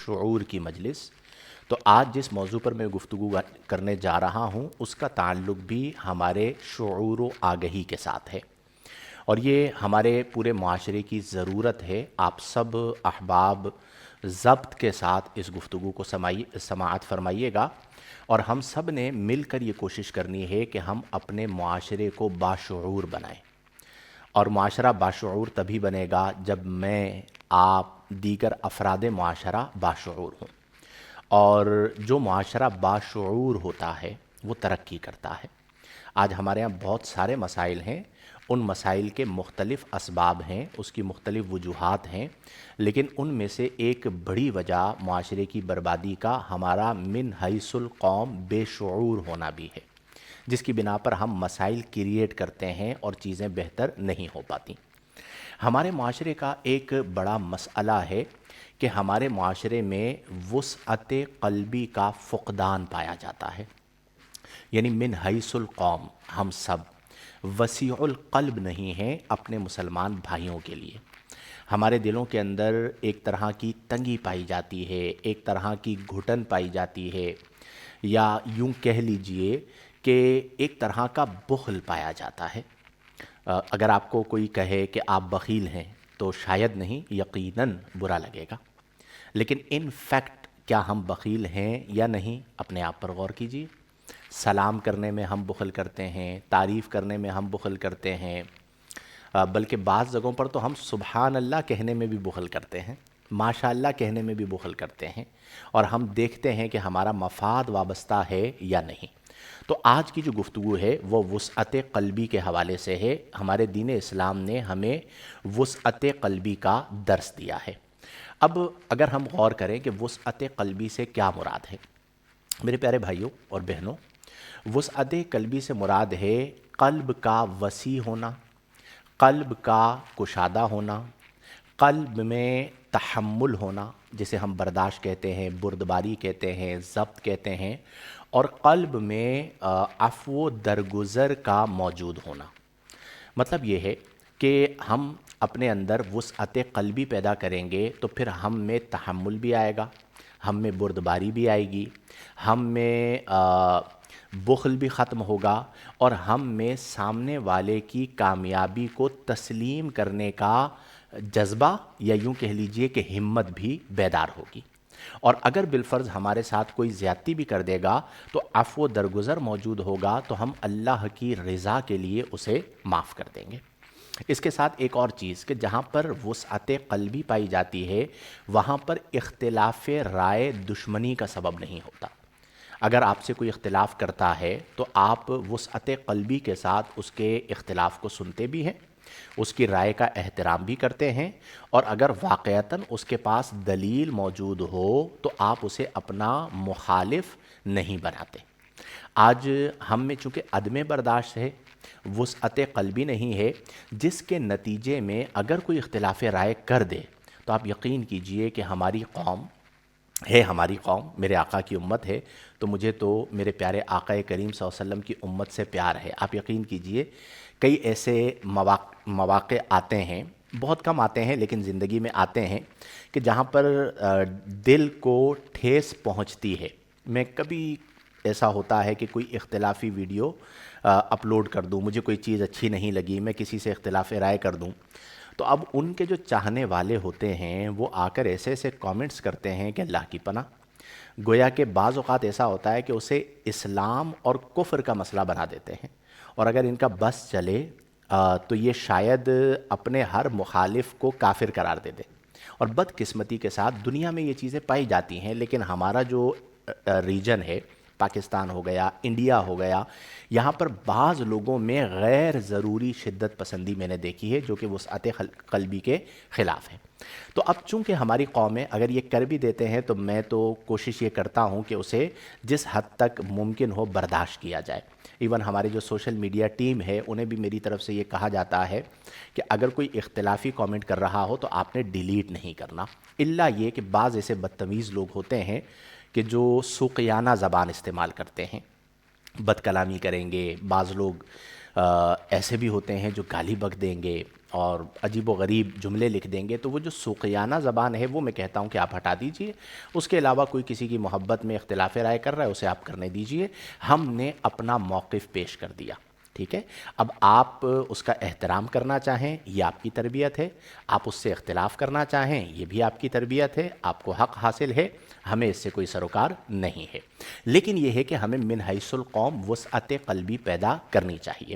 شعور کی مجلس۔ تو آج جس موضوع پر میں گفتگو کرنے جا رہا ہوں اس کا تعلق بھی ہمارے شعور و آگہی کے ساتھ ہے، اور یہ ہمارے پورے معاشرے کی ضرورت ہے۔ آپ سب احباب ضبط کے ساتھ اس گفتگو کو سماعت فرمائیے گا، اور ہم سب نے مل کر یہ کوشش کرنی ہے کہ ہم اپنے معاشرے کو باشعور بنائیں، اور معاشرہ باشعور تبھی بنے گا جب میں، آپ، دیگر افراد معاشرہ باشعور ہوں، اور جو معاشرہ باشعور ہوتا ہے وہ ترقی کرتا ہے۔ آج ہمارے ہاں بہت سارے مسائل ہیں، ان مسائل کے مختلف اسباب ہیں، اس کی مختلف وجوہات ہیں، لیکن ان میں سے ایک بڑی وجہ معاشرے کی بربادی کا ہمارا من حیث القوم بے شعور ہونا بھی ہے، جس کی بنا پر ہم مسائل کریٹ کرتے ہیں اور چیزیں بہتر نہیں ہو پاتی۔ ہمارے معاشرے کا ایک بڑا مسئلہ ہے کہ ہمارے معاشرے میں وسعت قلبی کا فقدان پایا جاتا ہے، یعنی من حیث القوم ہم سب وسیع القلب نہیں ہیں اپنے مسلمان بھائیوں کے لیے۔ ہمارے دلوں کے اندر ایک طرح کی تنگی پائی جاتی ہے، ایک طرح کی گھٹن پائی جاتی ہے، یا یوں کہہ لیجئے کہ ایک طرح کا بخل پایا جاتا ہے۔ اگر آپ کو کوئی کہے کہ آپ بخیل ہیں تو شاید نہیں، یقیناً برا لگے گا، لیکن ان فیکٹ کیا ہم بخیل ہیں یا نہیں، اپنے آپ پر غور کیجیے۔ سلام کرنے میں ہم بخل کرتے ہیں، تعریف کرنے میں ہم بخل کرتے ہیں، بلکہ بعض جگہوں پر تو ہم سبحان اللہ کہنے میں بھی بخل کرتے ہیں، ماشاء اللہ کہنے میں بھی بخل کرتے ہیں، اور ہم دیکھتے ہیں کہ ہمارا مفاد وابستہ ہے یا نہیں۔ تو آج کی جو گفتگو ہے وہ وسعت قلبی کے حوالے سے ہے۔ ہمارے دین اسلام نے ہمیں وسعت قلبی کا درس دیا ہے۔ اب اگر ہم غور کریں کہ وسعت قلبی سے کیا مراد ہے، میرے پیارے بھائیوں اور بہنوں، وسعت قلبی سے مراد ہے قلب کا وسیع ہونا، قلب کا کشادہ ہونا، قلب میں تحمل ہونا، جسے ہم برداشت کہتے ہیں، بردباری کہتے ہیں، ضبط کہتے ہیں، اور قلب میں عفو و درگزر کا موجود ہونا۔ مطلب یہ ہے کہ ہم اپنے اندر وسعت قلبی پیدا کریں گے تو پھر ہم میں تحمل بھی آئے گا، ہم میں بردباری بھی آئے گی، ہم میں بخل بھی ختم ہوگا، اور ہم میں سامنے والے کی کامیابی کو تسلیم کرنے کا جذبہ، یا یوں کہہ لیجئے کہ ہمت بھی بیدار ہوگی۔ اور اگر بالفرض ہمارے ساتھ کوئی زیادتی بھی کر دے گا تو عفو و درگزر موجود ہوگا، تو ہم اللہ کی رضا کے لیے اسے معاف کر دیں گے۔ اس کے ساتھ ایک اور چیز کہ جہاں پر وسعت قلبی پائی جاتی ہے وہاں پر اختلاف رائے دشمنی کا سبب نہیں ہوتا۔ اگر آپ سے کوئی اختلاف کرتا ہے تو آپ وسعت قلبی کے ساتھ اس کے اختلاف کو سنتے بھی ہیں، اس کی رائے کا احترام بھی کرتے ہیں، اور اگر واقعتاً اس کے پاس دلیل موجود ہو تو آپ اسے اپنا مخالف نہیں بناتے۔ آج ہم میں چونکہ عدم برداشت ہے، وسعت قلبی نہیں ہے، جس کے نتیجے میں اگر کوئی اختلاف رائے کر دے تو آپ یقین کیجئے کہ ہماری قوم ہے، ہماری قوم میرے آقا کی امت ہے، تو مجھے تو میرے پیارے آقا کریم صلی اللہ علیہ وسلم کی امت سے پیار ہے۔ آپ یقین کیجئے کئی ایسے مواقع آتے ہیں، بہت کم آتے ہیں لیکن زندگی میں آتے ہیں، کہ جہاں پر دل کو ٹھیس پہنچتی ہے۔ میں کبھی ایسا ہوتا ہے کہ کوئی اختلافی ویڈیو اپلوڈ کر دوں، مجھے کوئی چیز اچھی نہیں لگی، میں کسی سے اختلاف رائے کر دوں، تو اب ان کے جو چاہنے والے ہوتے ہیں وہ آ کر ایسے ایسے کامنٹس کرتے ہیں کہ اللہ کی پناہ، گویا کہ بعض اوقات ایسا ہوتا ہے کہ اسے اسلام اور کفر کا مسئلہ بنا دیتے ہیں، اور اگر ان کا بس چلے تو یہ شاید اپنے ہر مخالف کو کافر قرار دے دے۔ اور بدقسمتی کے ساتھ دنیا میں یہ چیزیں پائی جاتی ہیں، لیکن ہمارا جو ریجن ہے، پاکستان ہو گیا، انڈیا ہو گیا، یہاں پر بعض لوگوں میں غیر ضروری شدت پسندی میں نے دیکھی ہے جو کہ وسعت قلبی کے خلاف ہے۔ تو اب چونکہ ہماری قومیں اگر یہ کر بھی دیتے ہیں تو میں تو کوشش یہ کرتا ہوں کہ اسے جس حد تک ممکن ہو برداشت کیا جائے۔ ایون ہمارے جو سوشل میڈیا ٹیم ہے انہیں بھی میری طرف سے یہ کہا جاتا ہے کہ اگر کوئی اختلافی کامنٹ کر رہا ہو تو آپ نے ڈیلیٹ نہیں کرنا، الا یہ کہ بعض ایسے بدتمیز لوگ ہوتے ہیں کہ جو سوقیانہ زبان استعمال کرتے ہیں، بد کلامی کریں گے، بعض لوگ ایسے بھی ہوتے ہیں جو گالی بک دیں گے اور عجیب و غریب جملے لکھ دیں گے، تو وہ جو سوقیانہ زبان ہے وہ میں کہتا ہوں کہ آپ ہٹا دیجئے۔ اس کے علاوہ کوئی کسی کی محبت میں اختلاف رائے کر رہا ہے اسے آپ کرنے دیجئے۔ ہم نے اپنا موقف پیش کر دیا، ٹھیک ہے؟ اب آپ اس کا احترام کرنا چاہیں یہ آپ کی تربیت ہے، آپ اس سے اختلاف کرنا چاہیں یہ بھی آپ کی تربیت ہے، آپ کو حق حاصل ہے، ہمیں اس سے کوئی سروکار نہیں ہے۔ لیکن یہ ہے کہ ہمیں من حیث القوم وسعت قلبی پیدا کرنی چاہیے۔